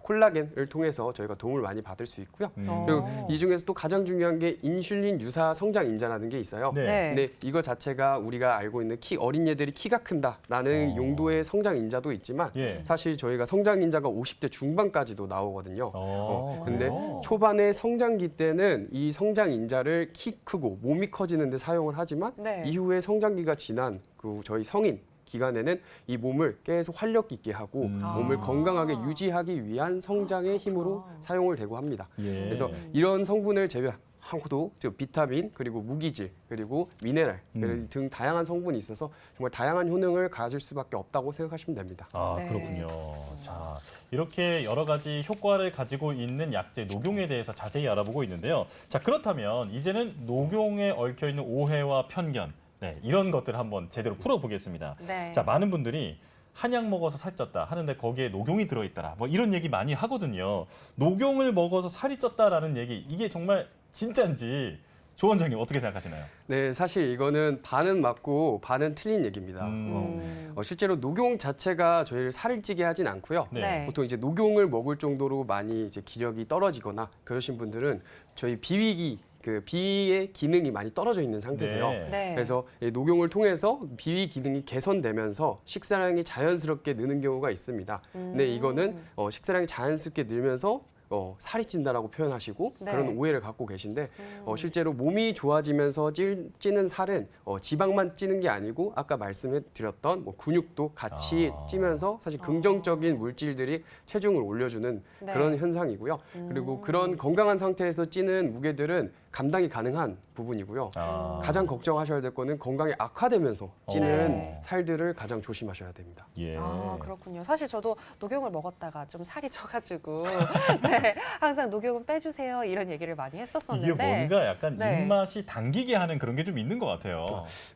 콜라겐을 통해서 저희가 도움을 많이 받을 수 있고요. 그리고 이 중에서 또 가장 중요한 게 인슐린 유사 성장 인자라는 게 있어요. 네. 네. 근데 이거 자체가 우리가 알고 있는 어린 얘들이 키가 큰다라는 용도의 성장 인자도 있지만 예. 사실 저희가 성장 인자가 50대 중반까지도 나오거든요. 근데 그래요? 초반에 성장기 때는 이 성장 인자를 키 크고 몸이 커지는 데 사용을 하지만 네. 이후에 성장기가 지난 그 저희 성인 기간에는 이 몸을 계속 활력 있게 하고 몸을 건강하게 유지하기 위한 성장의 힘으로 사용을 되고 합니다. 예. 그래서 이런 성분을 제외하고도 즉 비타민 그리고 무기질 그리고 미네랄 등 다양한 성분이 있어서 정말 다양한 효능을 가질 수밖에 없다고 생각하시면 됩니다. 아, 네. 그렇군요. 자, 이렇게 여러 가지 효과를 가지고 있는 약재 녹용에 대해서 자세히 알아보고 있는데요. 자, 그렇다면 이제는 녹용에 얽혀 있는 오해와 편견, 네, 이런 것들 한번 제대로 풀어보겠습니다. 네. 자, 많은 분들이 한약 먹어서 살쪘다 하는데 거기에 녹용이 들어있더라. 뭐 이런 얘기 많이 하거든요. 녹용을 먹어서 살이 쪘다라는 얘기, 이게 정말 진짜인지 조 원장님 어떻게 생각하시나요? 네, 사실 이거는 반은 맞고 반은 틀린 얘기입니다. 실제로 녹용 자체가 저희를 살을 찌게 하진 않고요. 네. 보통 이제 녹용을 먹을 정도로 많이 이제 기력이 떨어지거나 그러신 분들은 저희 비위의 기능이 많이 떨어져 있는 상태세요. 네. 네. 그래서 이 녹용을 통해서 비위 기능이 개선되면서 식사량이 자연스럽게 느는 경우가 있습니다. 근데 이거는 식사량이 자연스럽게 늘면서 살이 찐다라고 표현하시고 네. 그런 오해를 갖고 계신데 실제로 몸이 좋아지면서 찌는 살은 지방만 찌는 게 아니고 아까 말씀드렸던 뭐 근육도 같이 찌면서 사실 긍정적인 물질들이 체중을 올려주는 네. 그런 현상이고요. 그리고 그런 건강한 상태에서 찌는 무게들은 감당이 가능한 부분이고요. 가장 걱정하셔야 될 거는 건강이 악화되면서 찌는 네. 살들을 가장 조심하셔야 됩니다. 예. 아, 그렇군요. 사실 저도 녹용을 먹었다가 좀 살이 쪄가지고 네, 항상 녹용은 빼주세요 이런 얘기를 많이 했었었는데 이게 뭔가 약간 네. 입맛이 당기게 하는 그런 게 좀 있는 것 같아요.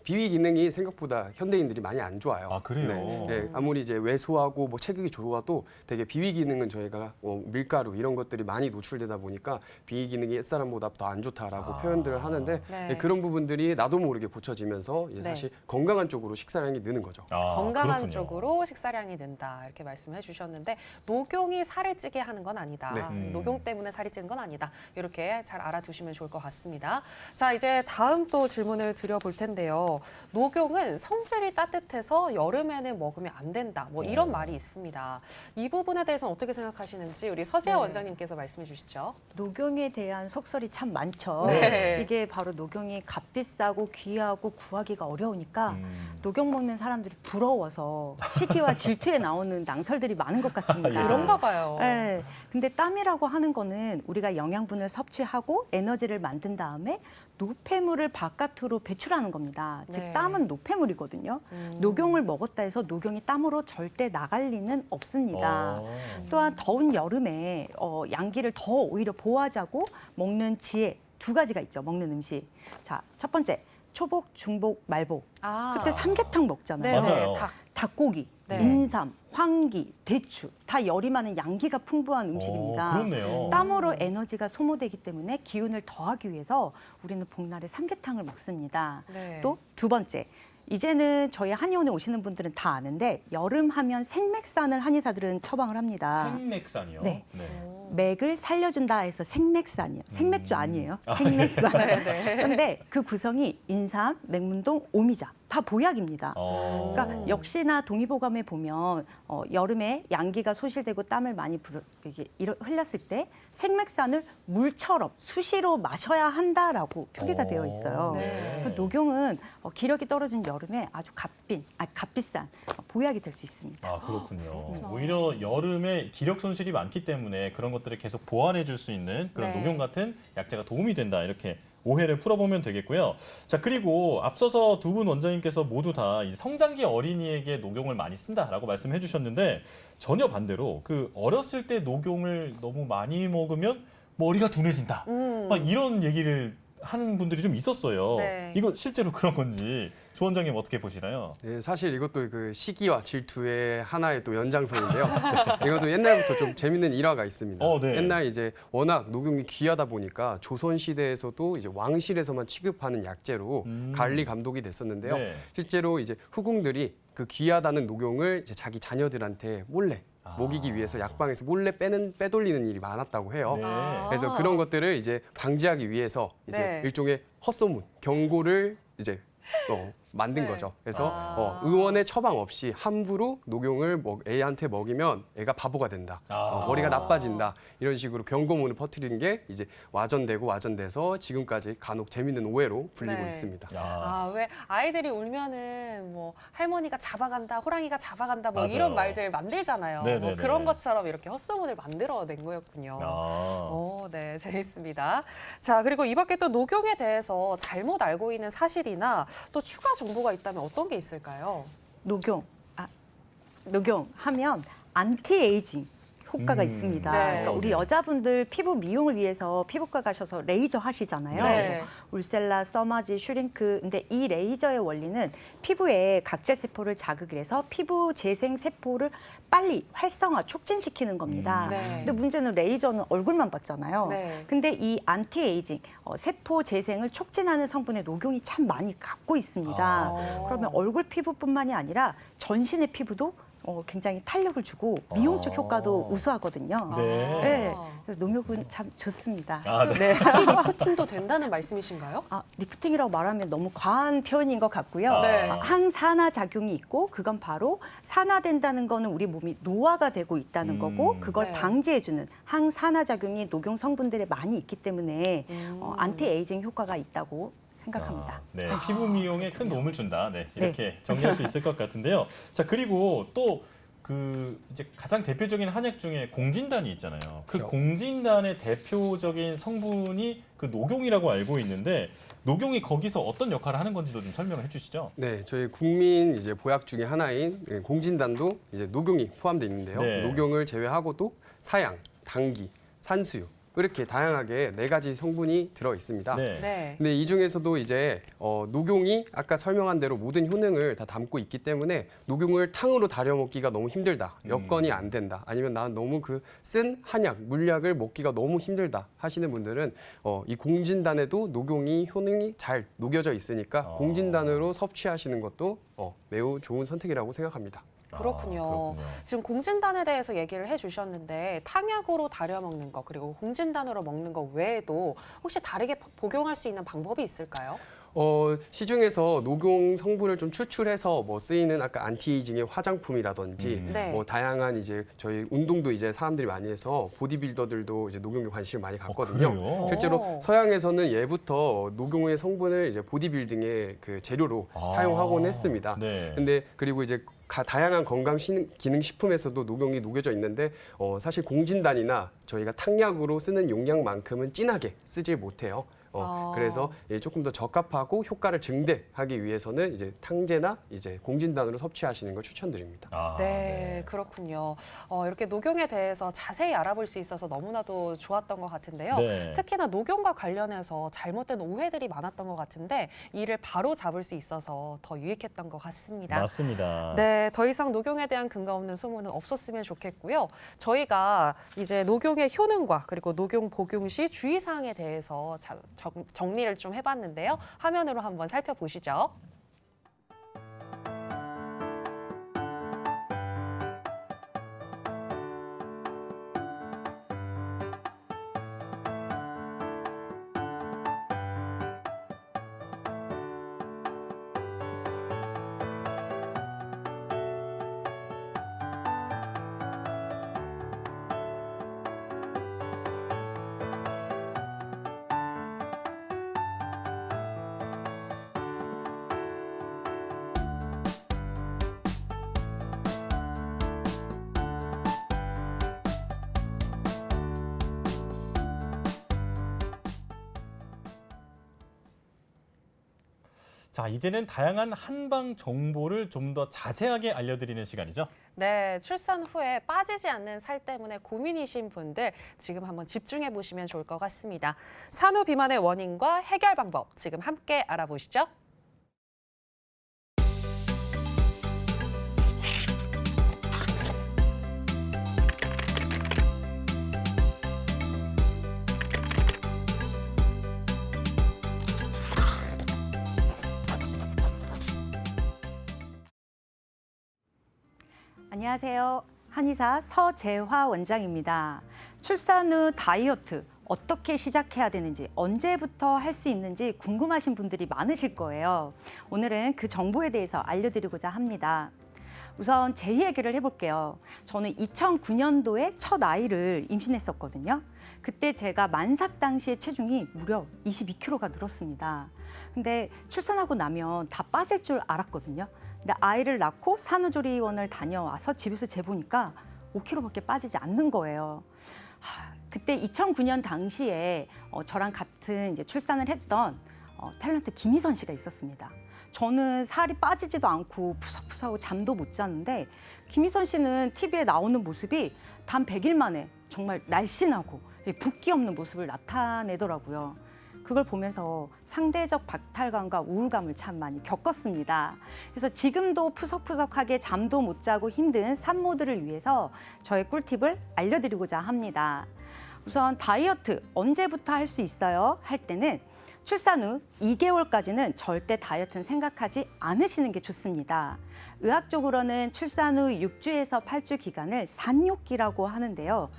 비위 기능이 생각보다 현대인들이 많이 안 좋아요. 아, 그래요? 네, 아무리 이제 외소하고 뭐 체격이 좋아도 되게 비위 기능은 저희가 밀가루 이런 것들이 많이 노출되다 보니까 비위 기능이 옛사람보다 더 안 좋다라고 표현들을 하는데 네. 그런 부분들이 나도 모르게 고쳐지면서 이제 네. 사실 건강한 쪽으로 식사량이 느는 거죠. 아, 건강한 그렇군요. 쪽으로 식사량이 는다 이렇게 말씀해 주셨는데 녹용이 살을 찌게 하는 건 아니다. 네. 녹용 때문에 살이 찌는 건 아니다. 이렇게 잘 알아두시면 좋을 것 같습니다. 자, 이제 다음 또 질문을 드려볼 텐데요. 녹용은 성질이 따뜻해서 여름에는 먹으면 안 된다. 뭐 이런 말이 있습니다. 이 부분에 대해서는 어떻게 생각하시는지 우리 서재하 네. 원장님께서 말씀해 주시죠. 녹용에 대한 속설이 참 많죠. 네. 이게 바로 녹용이 값비싸고 귀하고 구하기가 어려우니까 녹용 먹는 사람들이 부러워서 시기와 질투에 나오는 낭설들이 많은 것 같습니다. 그런가 봐요. 네. 근데 땀이라고 하는 거는 우리가 영양분을 섭취하고 에너지를 만든 다음에 노폐물을 바깥으로 배출하는 겁니다. 네. 즉 땀은 노폐물이거든요. 녹용을 먹었다 해서 녹용이 땀으로 절대 나갈 리는 없습니다. 또한 더운 여름에 양기를 더 오히려 보호하자고 먹는 지혜 두 가지가 있죠. 먹는 음식. 자, 첫 번째 초복, 중복, 말복. 아, 그때 삼계탕 먹잖아요. 네네, 맞아요. 닭고기, 네. 인삼, 황기, 대추 다 열이 많은 양기가 풍부한 음식입니다. 그렇네요. 땀으로 에너지가 소모되기 때문에 기운을 더하기 위해서 우리는 복날에 삼계탕을 먹습니다. 네. 또 두 번째, 이제는 저희 한의원에 오시는 분들은 다 아는데 여름 하면 생맥산을 한의사들은 처방을 합니다. 생맥산이요? 네. 맥을 살려준다 해서 생맥산이요. 생맥주 아니에요. 생맥산. 그런데 그 구성이 인삼, 맥문동, 오미자 다 보약입니다. 그러니까 역시나 동의보감에 보면 여름에 양기가 소실되고 땀을 많이 흘렸을 때 생맥산을 물처럼 수시로 마셔야 한다라고 표기가 되어 있어요. 네. 녹용은 기력이 떨어진 여름에 아주 값비싼 보약이 될 수 있습니다. 아, 그렇군요. 오히려 여름에 기력 손실이 많기 때문에 그런 것들을 계속 보완해 줄 수 있는 그런 네. 녹용 같은 약재가 도움이 된다. 이렇게 오해를 풀어보면 되겠고요. 자, 그리고 앞서서 두 분 원장님께서 모두 다 이 성장기 어린이에게 녹용을 많이 쓴다라고 말씀해 주셨는데 전혀 반대로 그 어렸을 때 녹용을 너무 많이 먹으면 머리가 둔해진다. 막 이런 얘기를 하는 분들이 좀 있었어요. 네. 이거 실제로 그런 건지 조 원장님 어떻게 보시나요? 네, 사실 이것도 그 시기와 질투의 하나의 또 연장선인데요. 이것도 옛날부터 좀 재밌는 일화가 있습니다. 네. 옛날 이제 워낙 녹용이 귀하다 보니까 조선 시대에서도 이제 왕실에서만 취급하는 약재로 관리 감독이 됐었는데요. 네. 실제로 이제 후궁들이 그 귀하다는 녹용을 이제 자기 자녀들한테 몰래 먹이기 위해서 약방에서 몰래 빼돌리는 일이 많았다고 해요. 네. 그래서 그런 것들을 이제 방지하기 위해서 이제 네. 일종의 헛소문, 경고를 이제 만든 네. 거죠. 그래서 의원의 처방 없이 함부로 녹용을 애한테 먹이면 애가 바보가 된다. 머리가 나빠진다. 이런 식으로 경고문을 퍼뜨리는 게 이제 와전돼서 지금까지 간혹 재밌는 오해로 불리고 네. 있습니다. 아, 왜 아이들이 울면은 뭐 할머니가 잡아간다, 호랑이가 잡아간다 뭐 맞아요. 이런 말들 만들잖아요. 네네네. 뭐 그런 것처럼 이렇게 헛소문을 만들어낸 거였군요. 아. 네, 재밌습니다. 자, 그리고 이 밖에 또 녹용에 대해서 잘못 알고 있는 사실이나 또 추가 정보가 있다면 어떤 게 있을까요? 녹용 하면 안티에이징 효과가 있습니다. 네. 그러니까 우리 여자분들 피부 미용을 위해서 피부과 가셔서 레이저 하시잖아요. 네. 뭐 울셀라, 써마지, 슈링크. 근데 이 레이저의 원리는 피부에 각질 세포를 자극을 해서 피부 재생 세포를 빨리 활성화, 촉진시키는 겁니다. 네. 근데 문제는 레이저는 얼굴만 봤잖아요. 네. 근데 이 안티에이징, 세포 재생을 촉진하는 성분의 녹용이 참 많이 갖고 있습니다. 그러면 얼굴 피부뿐만이 아니라 전신의 피부도 굉장히 탄력을 주고 미용적 효과도 우수하거든요. 네. 네. 그래서 녹용은 참 좋습니다. 아, 네. 네. 자기 리프팅도 된다는 말씀이신가요? 리프팅이라고 말하면 너무 과한 표현인 것 같고요. 네. 항산화 작용이 있고 그건 바로 산화된다는 거는 우리 몸이 노화가 되고 있다는 거고 그걸 네. 방지해주는 항산화 작용이 녹용 성분들에 많이 있기 때문에 안티에이징 효과가 있다고 생각합니다. 네, 피부 미용에 큰 도움을 준다. 네, 이렇게 정리할 수 있을 것 같은데요. 자, 그리고 또 그 이제 가장 대표적인 한약 중에 공진단이 있잖아요. 그 그렇죠. 공진단의 대표적인 성분이 그 녹용이라고 알고 있는데 녹용이 거기서 어떤 역할을 하는 건지도 좀 설명을 해주시죠. 네, 저희 국민 이제 보약 중에 하나인 공진단도 이제 녹용이 포함되어 있는데요. 네. 녹용을 제외하고도 사양, 당기, 산수유 이렇게 다양하게 4가지 성분이 들어 있습니다. 네. 네. 근데 이 중에서도 이제 녹용이 아까 설명한 대로 모든 효능을 다 담고 있기 때문에 녹용을 탕으로 달여 먹기가 너무 힘들다. 여건이 안 된다. 아니면 난 너무 그 쓴 한약, 물약을 먹기가 너무 힘들다 하시는 분들은 이 공진단에도 녹용이 효능이 잘 녹여져 있으니까 공진단으로 섭취하시는 것도 매우 좋은 선택이라고 생각합니다. 그렇군요. 지금 공진단에 대해서 얘기를 해주셨는데 탕약으로 달여 먹는 거 그리고 공진단으로 먹는 거 외에도 혹시 다르게 복용할 수 있는 방법이 있을까요? 시중에서 녹용 성분을 좀 추출해서 뭐 쓰이는 아까 안티에이징의 화장품이라든지 네. 뭐 다양한 이제 저희 운동도 이제 사람들이 많이 해서 보디빌더들도 이제 녹용에 관심을 많이 갖거든요. 그래요? 실제로 오. 서양에서는 예부터 녹용의 성분을 이제 보디빌딩의 그 재료로 사용하곤 했습니다. 네. 근데 그리고 이제 다양한 건강 기능 식품에서도 녹용이 녹여져 있는데 사실 공진단이나 저희가 탕약으로 쓰는 용량만큼은 진하게 쓰질 못해요. 그래서 조금 더 적합하고 효과를 증대하기 위해서는 이제 탕제나 이제 공진단으로 섭취하시는 걸 추천드립니다. 네, 그렇군요. 이렇게 녹용에 대해서 자세히 알아볼 수 있어서 너무나도 좋았던 것 같은데요. 네. 특히나 녹용과 관련해서 잘못된 오해들이 많았던 것 같은데 이를 바로 잡을 수 있어서 더 유익했던 것 같습니다. 맞습니다. 네, 더 이상 녹용에 대한 근거 없는 소문은 없었으면 좋겠고요. 저희가 이제 녹용의 효능과 그리고 녹용 복용 시 주의사항에 대해서 정리를 좀 해봤는데요. 화면으로 한번 살펴보시죠. 자, 이제는 다양한 한방 정보를 좀 더 자세하게 알려드리는 시간이죠. 네, 출산 후에 빠지지 않는 살 때문에 고민이신 분들 지금 한번 집중해 보시면 좋을 것 같습니다. 산후 비만의 원인과 해결 방법 지금 함께 알아보시죠. 안녕하세요. 한의사 서재화 원장입니다. 출산 후 다이어트 어떻게 시작해야 되는지, 언제부터 할 수 있는지 궁금하신 분들이 많으실 거예요. 오늘은 그 정보에 대해서 알려드리고자 합니다. 우선 제 얘기를 해볼게요. 저는 2009년도에 첫 아이를 임신했었거든요. 그때 제가 만삭 당시의 체중이 무려 22kg가 늘었습니다. 근데 출산하고 나면 다 빠질 줄 알았거든요. 근데 아이를 낳고 산후조리원을 다녀와서 집에서 재보니까 5kg밖에 빠지지 않는 거예요. 그때 2009년 당시에 저랑 같은 이제 출산을 했던 탤런트 김희선 씨가 있었습니다. 저는 살이 빠지지도 않고 푸석푸석하고 잠도 못 자는데 김희선 씨는 TV에 나오는 모습이 단 100일 만에 정말 날씬하고 붓기 없는 모습을 나타내더라고요. 그걸 보면서 상대적 박탈감과 우울감을 참 많이 겪었습니다. 그래서 지금도 푸석푸석하게 잠도 못 자고 힘든 산모들을 위해서 저의 꿀팁을 알려드리고자 합니다. 우선 다이어트 언제부터 할 수 있어요? 할 때는 출산 후 2개월까지는 절대 다이어트는 생각하지 않으시는 게 좋습니다. 의학적으로는 출산 후 6주에서 8주 기간을 산욕기라고 하는데요.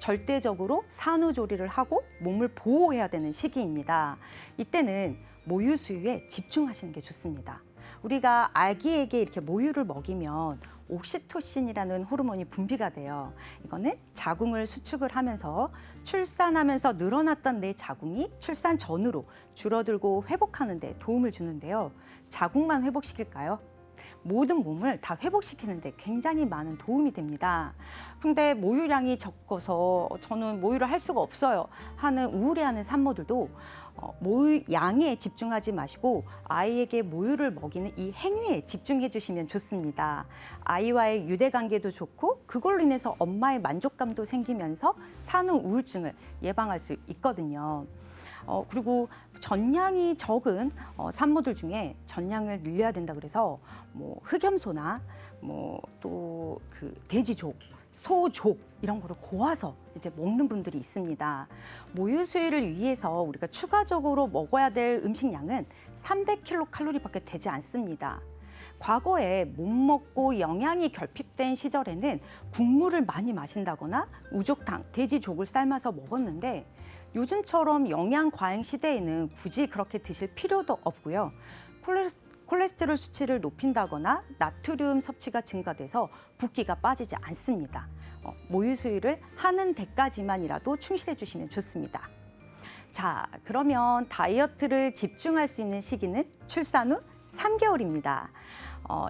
절대적으로 산후조리를 하고 몸을 보호해야 되는 시기입니다. 이때는 모유 수유에 집중하시는 게 좋습니다. 우리가 아기에게 이렇게 모유를 먹이면 옥시토신이라는 호르몬이 분비가 돼요. 이거는 자궁을 수축을 하면서 출산하면서 늘어났던 내 자궁이 출산 전으로 줄어들고 회복하는 데 도움을 주는데요. 자궁만 회복시킬까요? 모든 몸을 다 회복시키는 데 굉장히 많은 도움이 됩니다. 근데 모유량이 적어서 저는 모유를 할 수가 없어요 하는 우울해하는 산모들도 모유 양에 집중하지 마시고 아이에게 모유를 먹이는 이 행위에 집중해 주시면 좋습니다. 아이와의 유대관계도 좋고 그걸로 인해서 엄마의 만족감도 생기면서 산후 우울증을 예방할 수 있거든요. 그리고 전량이 적은 산모들 중에 전량을 늘려야 된다 그래서 뭐 흑염소나 뭐 또 그 돼지족, 소족 이런 거를 고아서 이제 먹는 분들이 있습니다. 모유 수유를 위해서 우리가 추가적으로 먹어야 될 음식량은 300kcal밖에 되지 않습니다. 과거에 못 먹고 영양이 결핍된 시절에는 국물을 많이 마신다거나 우족탕, 돼지족을 삶아서 먹었는데 요즘처럼 영양 과잉 시대에는 굳이 그렇게 드실 필요도 없고요. 콜레스테롤 수치를 높인다거나 나트륨 섭취가 증가돼서 붓기가 빠지지 않습니다. 모유 수유를 하는 데까지만이라도 충실해 주시면 좋습니다. 자, 그러면 다이어트를 집중할 수 있는 시기는 출산 후 3개월입니다.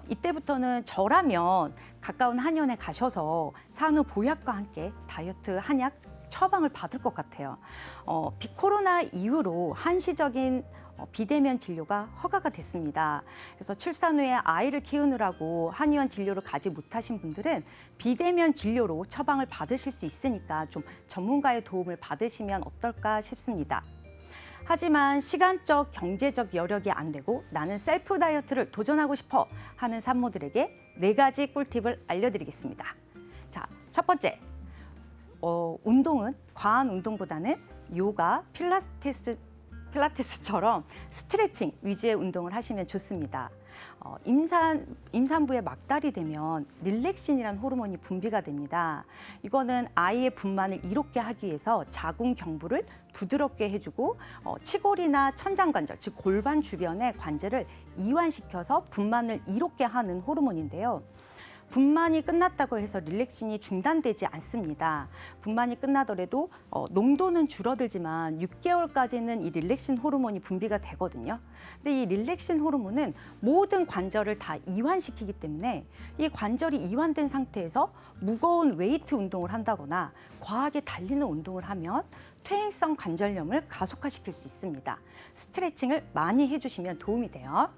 이때부터는 저라면 가까운 한의원에 가셔서 산후 보약과 함께 다이어트 한약 처방을 받을 것 같아요. 비코로나 이후로 한시적인 비대면 진료가 허가가 됐습니다. 그래서 출산 후에 아이를 키우느라고 한의원 진료를 가지 못하신 분들은 비대면 진료로 처방을 받으실 수 있으니까 좀 전문가의 도움을 받으시면 어떨까 싶습니다. 하지만 시간적, 경제적 여력이 안 되고 나는 셀프 다이어트를 도전하고 싶어 하는 산모들에게 4가지 꿀팁을 알려드리겠습니다. 자, 첫 번째. 운동은 과한 운동보다는 요가, 필라테스처럼 스트레칭 위주의 운동을 하시면 좋습니다. 임산부의 막달이 되면 릴렉신이라는 호르몬이 분비가 됩니다. 이거는 아이의 분만을 이롭게 하기 위해서 자궁 경부를 부드럽게 해주고 치골이나 천장관절, 즉 골반 주변의 관절을 이완시켜서 분만을 이롭게 하는 호르몬인데요. 분만이 끝났다고 해서 릴렉신이 중단되지 않습니다. 분만이 끝나더라도 농도는 줄어들지만 6개월까지는 이 릴렉신 호르몬이 분비가 되거든요. 근데 이 릴렉신 호르몬은 모든 관절을 다 이완시키기 때문에 이 관절이 이완된 상태에서 무거운 웨이트 운동을 한다거나 과하게 달리는 운동을 하면 퇴행성 관절염을 가속화시킬 수 있습니다. 스트레칭을 많이 해주시면 도움이 돼요.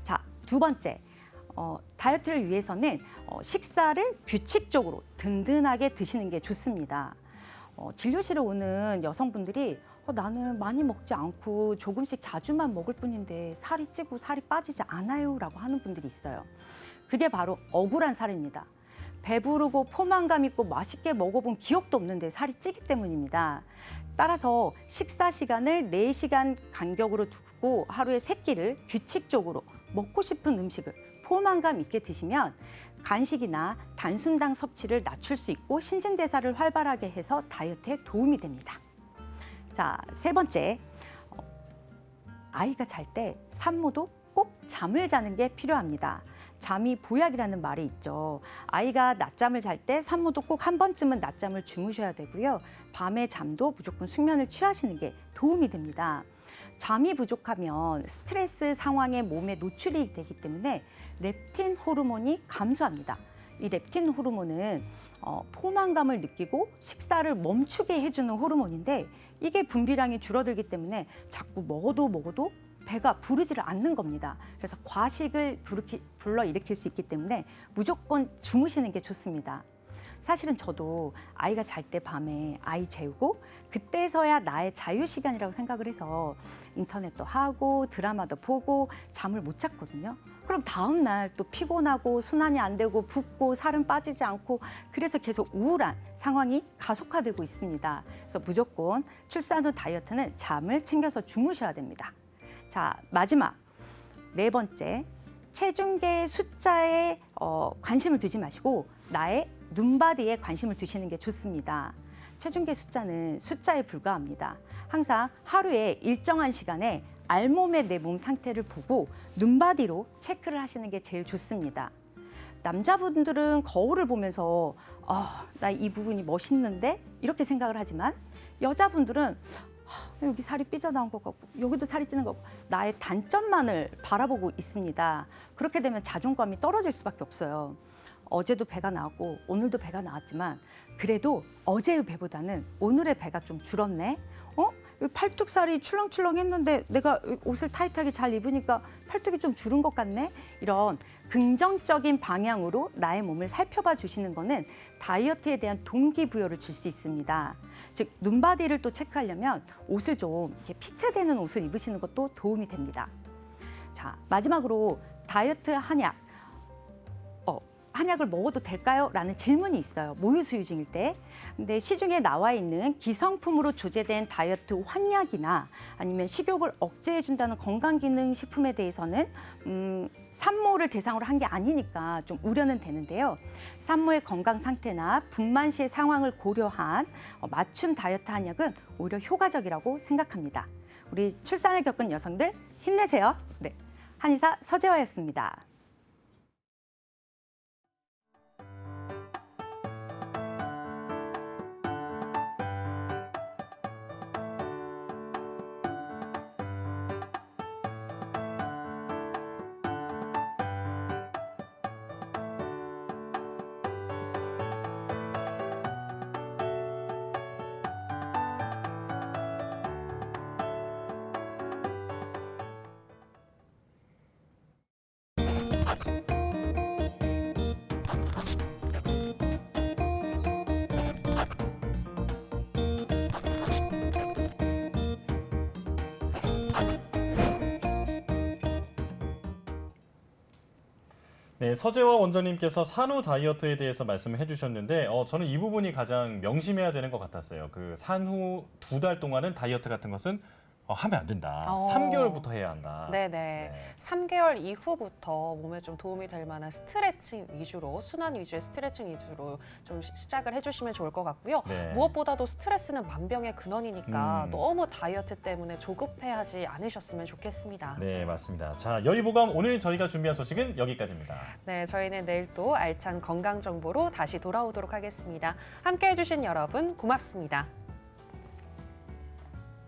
자, 두 번째. 다이어트를 위해서는 식사를 규칙적으로 든든하게 드시는 게 좋습니다. 진료실에 오는 여성분들이 나는 많이 먹지 않고 조금씩 자주만 먹을 뿐인데 살이 찌고 살이 빠지지 않아요 라고 하는 분들이 있어요. 그게 바로 억울한 살입니다. 배부르고 포만감 있고 맛있게 먹어본 기억도 없는데 살이 찌기 때문입니다. 따라서 식사 시간을 4시간 간격으로 두고 하루에 3끼를 규칙적으로 먹고 싶은 음식을 포만감 있게 드시면 간식이나 단순당 섭취를 낮출 수 있고 신진대사를 활발하게 해서 다이어트에 도움이 됩니다. 자, 세 번째, 아이가 잘 때 산모도 꼭 잠을 자는 게 필요합니다. 잠이 보약이라는 말이 있죠. 아이가 낮잠을 잘 때 산모도 꼭 한 번쯤은 낮잠을 주무셔야 되고요. 밤에 잠도 무조건 숙면을 취하시는 게 도움이 됩니다. 잠이 부족하면 스트레스 상황에 몸에 노출이 되기 때문에 렙틴 호르몬이 감소합니다. 이 렙틴 호르몬은 포만감을 느끼고 식사를 멈추게 해주는 호르몬인데 이게 분비량이 줄어들기 때문에 자꾸 먹어도 배가 부르지를 않는 겁니다. 그래서 과식을 불러일으킬 수 있기 때문에 무조건 주무시는 게 좋습니다. 사실은 저도 아이가 잘 때 밤에 아이 재우고 그때서야 나의 자유 시간이라고 생각을 해서 인터넷도 하고 드라마도 보고 잠을 못 잤거든요. 그럼 다음 날 또 피곤하고 순환이 안 되고 붓고 살은 빠지지 않고 그래서 계속 우울한 상황이 가속화되고 있습니다. 그래서 무조건 출산 후 다이어트는 잠을 챙겨서 주무셔야 됩니다. 자, 마지막 네 번째, 체중계 숫자에 관심을 두지 마시고 나의 눈바디에 관심을 두시는 게 좋습니다. 체중계 숫자는 숫자에 불과합니다. 항상 하루에 일정한 시간에 알몸의 내 몸 상태를 보고 눈바디로 체크를 하시는 게 제일 좋습니다. 남자분들은 거울을 보면서 나 이 부분이 멋있는데 이렇게 생각을 하지만 여자분들은 여기 살이 삐져나온 것 같고 여기도 살이 찌는 것 같고 나의 단점만을 바라보고 있습니다. 그렇게 되면 자존감이 떨어질 수밖에 없어요. 어제도 배가 나왔고 오늘도 배가 나왔지만 그래도 어제의 배보다는 오늘의 배가 좀 줄었네. 팔뚝살이 출렁출렁 했는데 내가 옷을 타이트하게 잘 입으니까 팔뚝이 좀 줄은 것 같네. 이런 긍정적인 방향으로 나의 몸을 살펴봐 주시는 거는 다이어트에 대한 동기부여를 줄 수 있습니다. 즉 눈바디를 또 체크하려면 옷을 좀 이렇게 피트되는 옷을 입으시는 것도 도움이 됩니다. 자, 마지막으로 다이어트 한약. 한약을 먹어도 될까요? 라는 질문이 있어요. 모유수유 중일 때. 근데 시중에 나와 있는 기성품으로 조제된 다이어트 환약이나 아니면 식욕을 억제해준다는 건강기능식품에 대해서는 산모를 대상으로 한 게 아니니까 좀 우려는 되는데요. 산모의 건강 상태나 분만 시의 상황을 고려한 맞춤 다이어트 한약은 오히려 효과적이라고 생각합니다. 우리 출산을 겪은 여성들 힘내세요. 네, 한의사 서재화였습니다. 네, 서재화 원장님께서 산후 다이어트에 대해서 말씀을 해주셨는데 저는 이 부분이 가장 명심해야 되는 것 같았어요. 그 산후 2달 동안은 다이어트 같은 것은 하면 안 된다. 3개월부터 해야 한다. 네네. 네. 3개월 이후부터 몸에 좀 도움이 될 만한 스트레칭 위주로, 순환 위주의 스트레칭 위주로 좀 시작을 해주시면 좋을 것 같고요. 네. 무엇보다도 스트레스는 만병의 근원이니까 너무 다이어트 때문에 조급해하지 않으셨으면 좋겠습니다. 네, 맞습니다. 자, 여의보감 오늘 저희가 준비한 소식은 여기까지입니다. 네, 저희는 내일 또 알찬 건강 정보로 다시 돌아오도록 하겠습니다. 함께해 주신 여러분 고맙습니다.